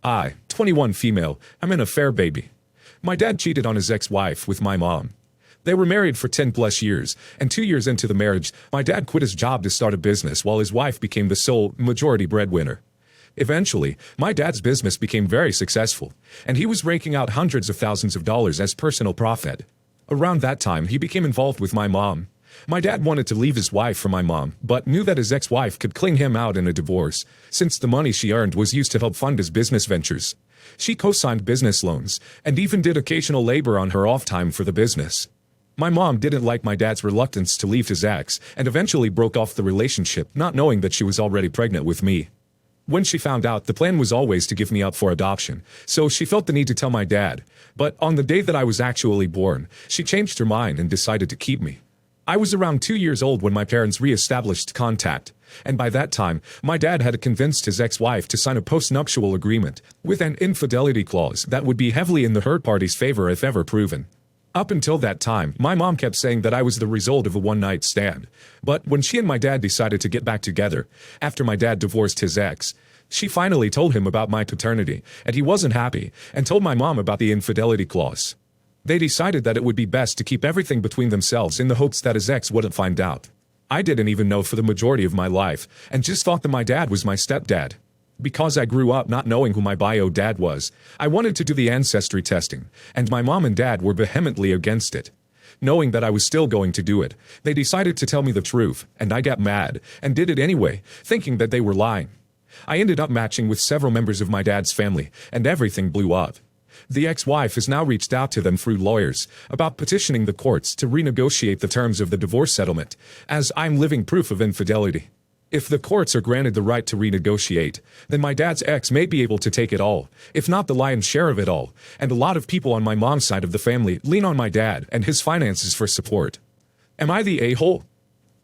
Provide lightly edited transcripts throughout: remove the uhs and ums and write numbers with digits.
I, 21 female, am an affair baby. My dad cheated on his ex-wife with my mom. They were married for 10 plus years, and 2 years into the marriage, my dad quit his job to start a business while his wife became the sole, majority breadwinner. Eventually, my dad's business became very successful, and he was raking out hundreds of thousands of dollars as personal profit. Around that time, he became involved with my mom. My dad wanted to leave his wife for my mom, but knew that his ex-wife could clean him out in a divorce, since the money she earned was used to help fund his business ventures. She co-signed business loans, and even did occasional labor on her off time for the business. My mom didn't like my dad's reluctance to leave his ex, and eventually broke off the relationship, not knowing that she was already pregnant with me. When she found out, the plan was always to give me up for adoption, so she felt the need to tell my dad. But on the day that I was actually born, she changed her mind and decided to keep me. I was around 2 years old when my parents re-established contact, and by that time, my dad had convinced his ex-wife to sign a post-nuptial agreement with an infidelity clause that would be heavily in the hurt party's favor if ever proven. Up until that time, my mom kept saying that I was the result of a one-night stand. But when she and my dad decided to get back together, after my dad divorced his ex, she finally told him about my paternity, and he wasn't happy, and told my mom about the infidelity clause. They decided that it would be best to keep everything between themselves in the hopes that his ex wouldn't find out. I didn't even know for the majority of my life, and just thought that my dad was my stepdad. Because I grew up not knowing who my bio dad was, I wanted to do the ancestry testing, and my mom and dad were vehemently against it. Knowing that I was still going to do it, they decided to tell me the truth, and I got mad, and did it anyway, thinking that they were lying. I ended up matching with several members of my dad's family, and everything blew up. The ex-wife has now reached out to them through lawyers about petitioning the courts to renegotiate the terms of the divorce settlement, as I'm living proof of infidelity. If the courts are granted the right to renegotiate, then my dad's ex may be able to take it all, if not the lion's share of it all, and a lot of people on my mom's side of the family lean on my dad and his finances for support. Am I the a-hole?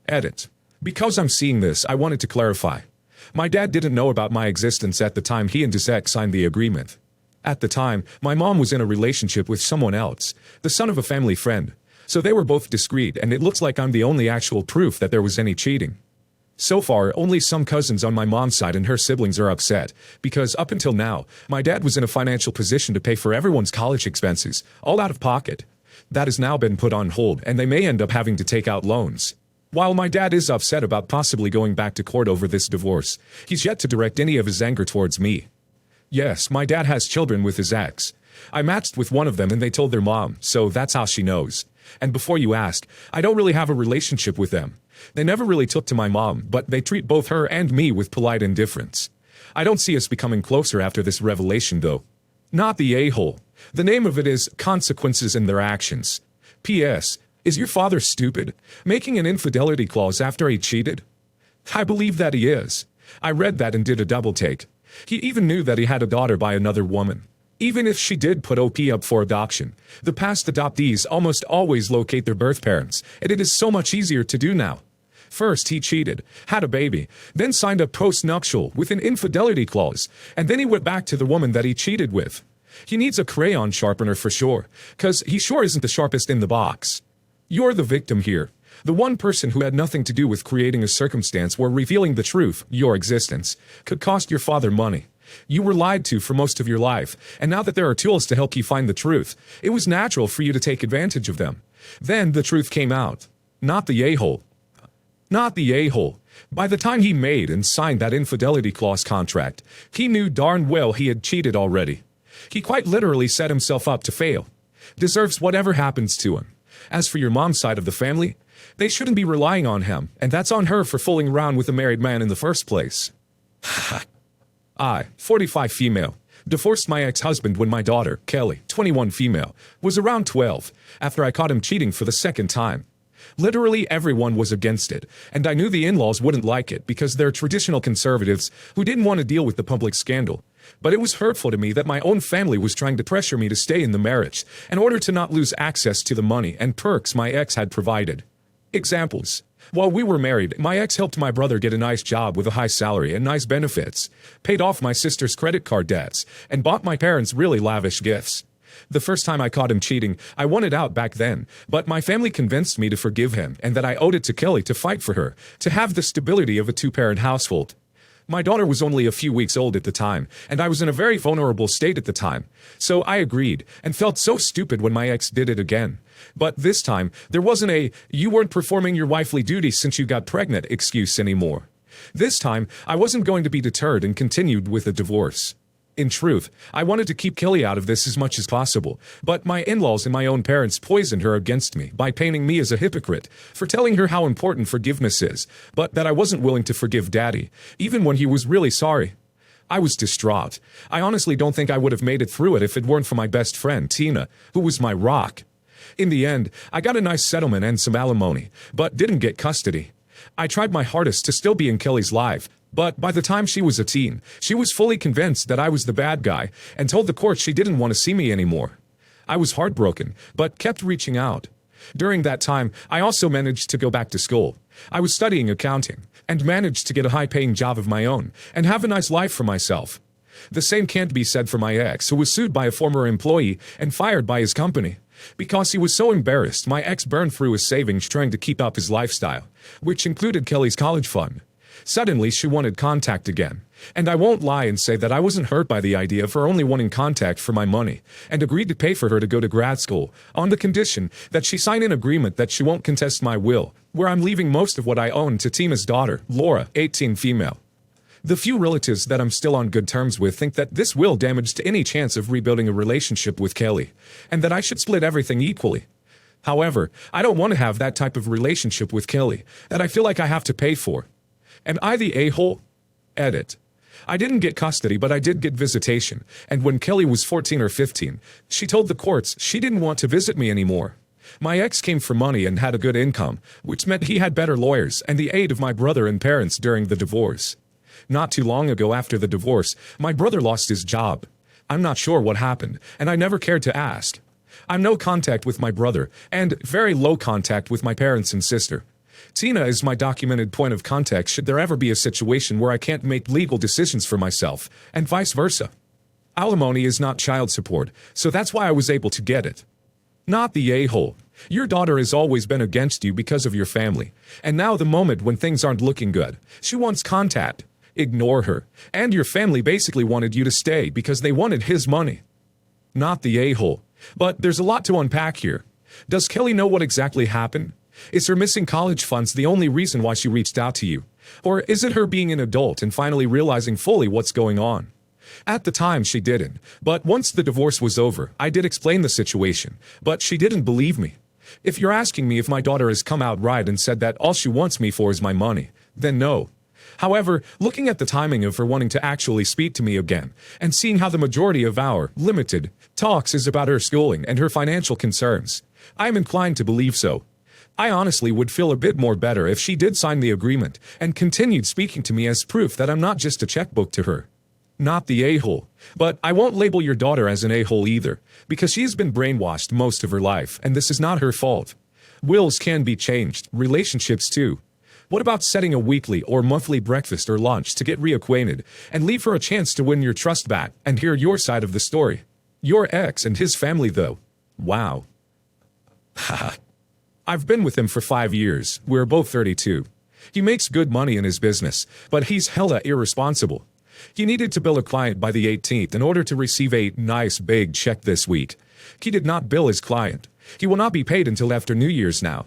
Edit. Because I'm seeing this, I wanted to clarify. My dad didn't know about my existence at the time he and his ex signed the agreement. At the time, my mom was in a relationship with someone else, the son of a family friend, so they were both discreet, and it looks like I'm the only actual proof that there was any cheating. So far, only some cousins on my mom's side and her siblings are upset, because up until now, my dad was in a financial position to pay for everyone's college expenses, all out of pocket. That has now been put on hold, and they may end up having to take out loans. While my dad is upset about possibly going back to court over this divorce, he's yet to direct any of his anger towards me. Yes, my dad has children with his ex. I matched with one of them and they told their mom, so that's how she knows. And before you ask, I don't really have a relationship with them. They never really took to my mom, but they treat both her and me with polite indifference. I don't see us becoming closer after this revelation, though. Not the a-hole. The name of it is Consequences in Their Actions. P.S. Is your father stupid, making an infidelity clause after he cheated? I believe that he is. I read that and did a double take. He even knew that he had a daughter by another woman. Even if she did put OP up for adoption, the past adoptees almost always locate their birth parents, and it is so much easier to do now. First, he cheated, had a baby, then signed a post-nuptial with an infidelity clause, and then he went back to the woman that he cheated with. He needs a crayon sharpener for sure, 'cause he sure isn't the sharpest in the box. You're the victim here. The one person who had nothing to do with creating a circumstance where revealing the truth, your existence, could cost your father money. You were lied to for most of your life, and now that there are tools to help you find the truth, it was natural for you to take advantage of them. Then the truth came out. Not the a-hole. Not the a-hole. By the time he made and signed that infidelity clause contract, he knew darn well he had cheated already. He quite literally set himself up to fail. Deserves whatever happens to him. As for your mom's side of the family, they shouldn't be relying on him, and that's on her for fooling around with a married man in the first place. I, 45 female, divorced my ex-husband when my daughter, Kelly, 21 female, was around 12, after I caught him cheating for the second time. Literally everyone was against it, and I knew the in-laws wouldn't like it because they're traditional conservatives who didn't want to deal with the public scandal. But it was hurtful to me that my own family was trying to pressure me to stay in the marriage in order to not lose access to the money and perks my ex had provided. Examples. While we were married, my ex helped my brother get a nice job with a high salary and nice benefits, paid off my sister's credit card debts, and bought my parents really lavish gifts. The first time I caught him cheating, I wanted out back then, but my family convinced me to forgive him and that I owed it to Kelly to fight for her, to have the stability of a two-parent household. My daughter was only a few weeks old at the time, and I was in a very vulnerable state at the time. So I agreed, and felt so stupid when my ex did it again. But this time, there wasn't a, "you weren't performing your wifely duties since you got pregnant" excuse anymore. This time, I wasn't going to be deterred and continued with a divorce. In truth, I wanted to keep Kelly out of this as much as possible, but my in-laws and my own parents poisoned her against me by painting me as a hypocrite for telling her how important forgiveness is, but that I wasn't willing to forgive Daddy, even when he was really sorry. I was distraught. I honestly don't think I would have made it through it if it weren't for my best friend, Tina, who was my rock. In the end, I got a nice settlement and some alimony, but didn't get custody. I tried my hardest to still be in Kelly's life, but by the time she was a teen, she was fully convinced that I was the bad guy and told the court she didn't want to see me anymore. I was heartbroken, but kept reaching out. During that time, I also managed to go back to school. I was studying accounting and managed to get a high-paying job of my own and have a nice life for myself. The same can't be said for my ex, who was sued by a former employee and fired by his company. Because he was so embarrassed, my ex burned through his savings trying to keep up his lifestyle, which included Kelly's college fund. Suddenly, she wanted contact again. And I won't lie and say that I wasn't hurt by the idea of her only wanting contact for my money, and agreed to pay for her to go to grad school, on the condition that she sign an agreement that she won't contest my will, where I'm leaving most of what I own to Tina's daughter, Laura, 18 female. The few relatives that I'm still on good terms with think that this will damage any chance of rebuilding a relationship with Kelly, and that I should split everything equally. However, I don't want to have that type of relationship with Kelly that I feel like I have to pay for. Am I the a-hole? Edit. I didn't get custody, but I did get visitation, and when Kelly was 14 or 15, she told the courts she didn't want to visit me anymore. My ex came for money and had a good income, which meant he had better lawyers and the aid of my brother and parents during the divorce. Not too long ago after the divorce, my brother lost his job. I'm not sure what happened, and I never cared to ask. I'm no contact with my brother, and very low contact with my parents and sister. Tina is my documented point of contact should there ever be a situation where I can't make legal decisions for myself, and vice versa. Alimony is not child support, so that's why I was able to get it. Not the a-hole. Your daughter has always been against you because of your family, and now the moment when things aren't looking good, she wants contact. Ignore her, and your family basically wanted you to stay because they wanted his money. Not the a-hole. But there's a lot to unpack here. Does Kelly know what exactly happened? Is her missing college funds the only reason why she reached out to you? Or is it her being an adult and finally realizing fully what's going on? At the time, she didn't. But once the divorce was over, I did explain the situation. But she didn't believe me. If you're asking me if my daughter has come out right and said that all she wants me for is my money, then no. However, looking at the timing of her wanting to actually speak to me again, and seeing how the majority of our limited talks is about her schooling and her financial concerns, I am inclined to believe so. I honestly would feel a bit more better if she did sign the agreement and continued speaking to me as proof that I'm not just a checkbook to her. Not the a-hole. But I won't label your daughter as an a-hole either, because she has been brainwashed most of her life, and this is not her fault. Wills can be changed, relationships too. What about setting a weekly or monthly breakfast or lunch to get reacquainted and leave her a chance to win your trust back and hear your side of the story? Your ex and his family, though. Wow. Haha. I've been with him for 5 years. We're both 32. He makes good money in his business, but he's hella irresponsible. He needed to bill a client by the 18th in order to receive a nice big check this week. He did not bill his client. He will not be paid until after New Year's now.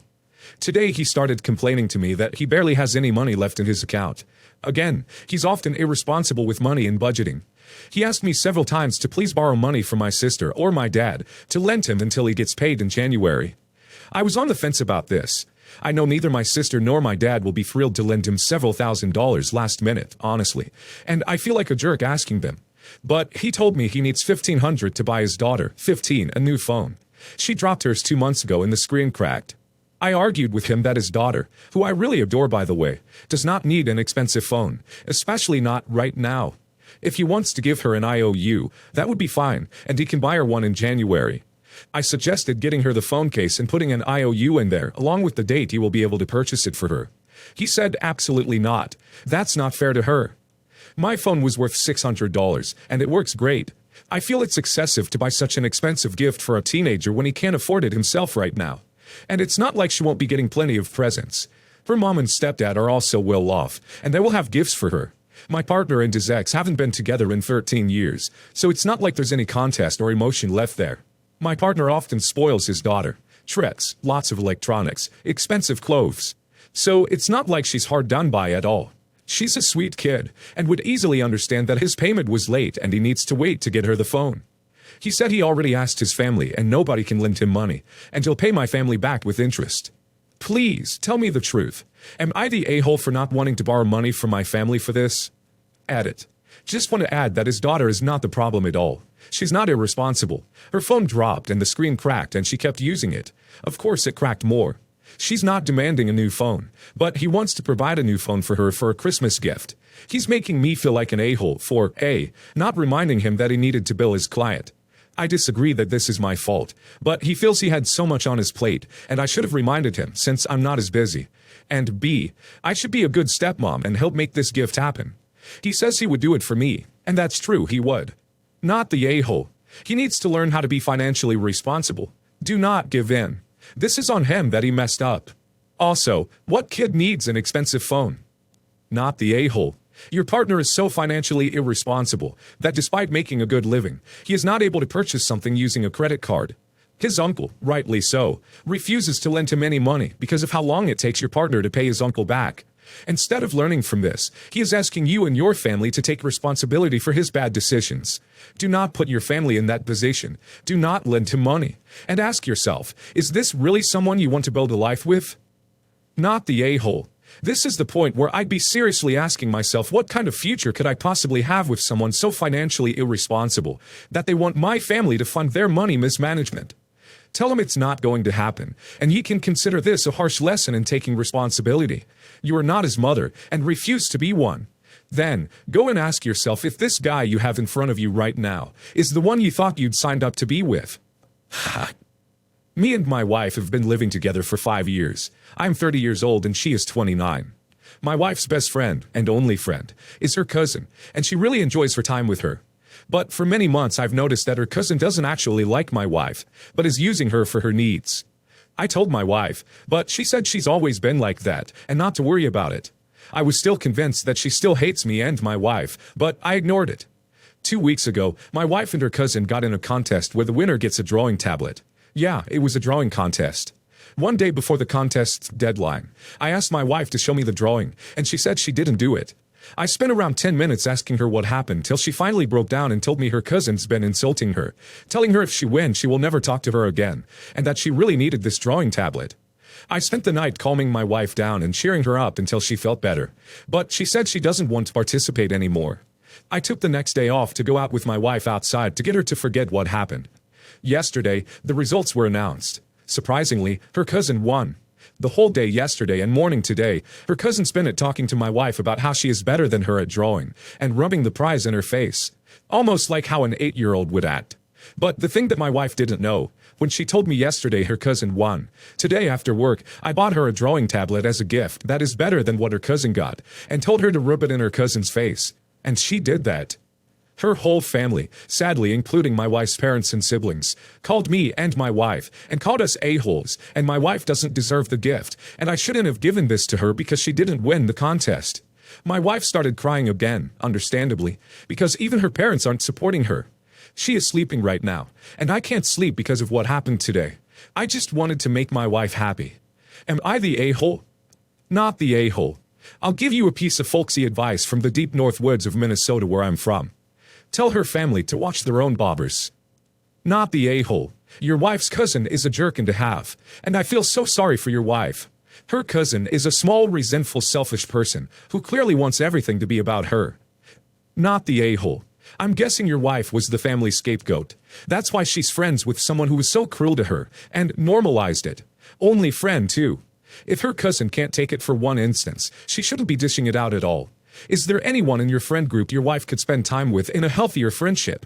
Today he started complaining to me that he barely has any money left in his account. Again, he's often irresponsible with money and budgeting. He asked me several times to please borrow money from my sister or my dad to lend him until he gets paid in January. I was on the fence about this. I know neither my sister nor my dad will be thrilled to lend him several $1,000s last minute, honestly, and I feel like a jerk asking them. But he told me he needs $1,500 to buy his daughter, 15, a new phone. She dropped hers 2 months ago and the screen cracked. I argued with him that his daughter, who I really adore by the way, does not need an expensive phone, especially not right now. If he wants to give her an IOU, that would be fine, and he can buy her one in January. I suggested getting her the phone case and putting an IOU in there, along with the date he will be able to purchase it for her. He said absolutely not. That's not fair to her. My phone was worth $600, and it works great. I feel it's excessive to buy such an expensive gift for a teenager when he can't afford it himself right now. And it's not like she won't be getting plenty of presents. Her mom and stepdad are also well off, and they will have gifts for her. My partner and his ex haven't been together in 13 years, so it's not like there's any contest or emotion left there. My partner often spoils his daughter. Treats, lots of electronics, expensive clothes. So it's not like she's hard done by at all. She's a sweet kid, and would easily understand that his payment was late and he needs to wait to get her the phone. He said he already asked his family and nobody can lend him money, and he'll pay my family back with interest. Please, tell me the truth. Am I the a-hole for not wanting to borrow money from my family for this? Add it. Just want to add that his daughter is not the problem at all. She's not irresponsible. Her phone dropped and the screen cracked and she kept using it. Of course it cracked more. She's not demanding a new phone, but he wants to provide a new phone for her for a Christmas gift. He's making me feel like an a-hole for A, not reminding him that he needed to bill his client. I disagree that this is my fault, but he feels he had so much on his plate, and I should have reminded him since I'm not as busy. And B, I should be a good stepmom and help make this gift happen. He says he would do it for me, and that's true, he would. Not the a-hole. He needs to learn how to be financially responsible. Do not give in. This is on him that he messed up. Also, what kid needs an expensive phone? Not the a-hole. Your partner is so financially irresponsible that despite making a good living, he is not able to purchase something using a credit card. His uncle, rightly so, refuses to lend him any money because of how long it takes your partner to pay his uncle back. Instead of learning from this, he is asking you and your family to take responsibility for his bad decisions. Do not put your family in that position. Do not lend him money. And ask yourself, is this really someone you want to build a life with? Not the a-hole. This is the point where I'd be seriously asking myself what kind of future could I possibly have with someone so financially irresponsible that they want my family to fund their money mismanagement. Tell him it's not going to happen, and he can consider this a harsh lesson in taking responsibility. You are not his mother, and refuse to be one. Then, go and ask yourself if this guy you have in front of you right now is the one you thought you'd signed up to be with. Me and my wife have been living together for 5 years. I'm 30 years old and she is 29. My wife's best friend, and only friend, is her cousin, and she really enjoys her time with her. But for many months I've noticed that her cousin doesn't actually like my wife, but is using her for her needs. I told my wife, but she said she's always been like that, and not to worry about it. I was still convinced that she still hates me and my wife, but I ignored it. 2 weeks ago, my wife and her cousin got in a contest where the winner gets a drawing tablet. Yeah, it was a drawing contest. One day before the contest's deadline, I asked my wife to show me the drawing, and she said she didn't do it. I spent around 10 minutes asking her what happened till she finally broke down and told me her cousin's been insulting her, telling her if she wins she will never talk to her again, and that she really needed this drawing tablet. I spent the night calming my wife down and cheering her up until she felt better, but she said she doesn't want to participate anymore. I took the next day off to go out with my wife outside to get her to forget what happened. Yesterday, the results were announced. Surprisingly, her cousin won. The whole day yesterday and morning today, her cousin spent it talking to my wife about how she is better than her at drawing, and rubbing the prize in her face. Almost like how an 8-year-old would act. But the thing that my wife didn't know, when she told me yesterday her cousin won, today after work, I bought her a drawing tablet as a gift that is better than what her cousin got, and told her to rub it in her cousin's face. And she did that. Her whole family, sadly including my wife's parents and siblings, called me and my wife, and called us a-holes, and my wife doesn't deserve the gift, and I shouldn't have given this to her because she didn't win the contest. My wife started crying again, understandably, because even her parents aren't supporting her. She is sleeping right now, and I can't sleep because of what happened today. I just wanted to make my wife happy. Am I the a-hole? Not the a-hole. I'll give you a piece of folksy advice from the deep north woods of Minnesota where I'm from. Tell her family to watch their own bobbers. Not the a-hole. Your wife's cousin is a jerk and a half, and I feel so sorry for your wife. Her cousin is a small, resentful, selfish person who clearly wants everything to be about her. Not the a-hole. I'm guessing your wife was the family scapegoat. That's why she's friends with someone who was so cruel to her, and normalized it. Only friend, too. If her cousin can't take it for one instance, she shouldn't be dishing it out at all. Is there anyone in your friend group your wife could spend time with in a healthier friendship?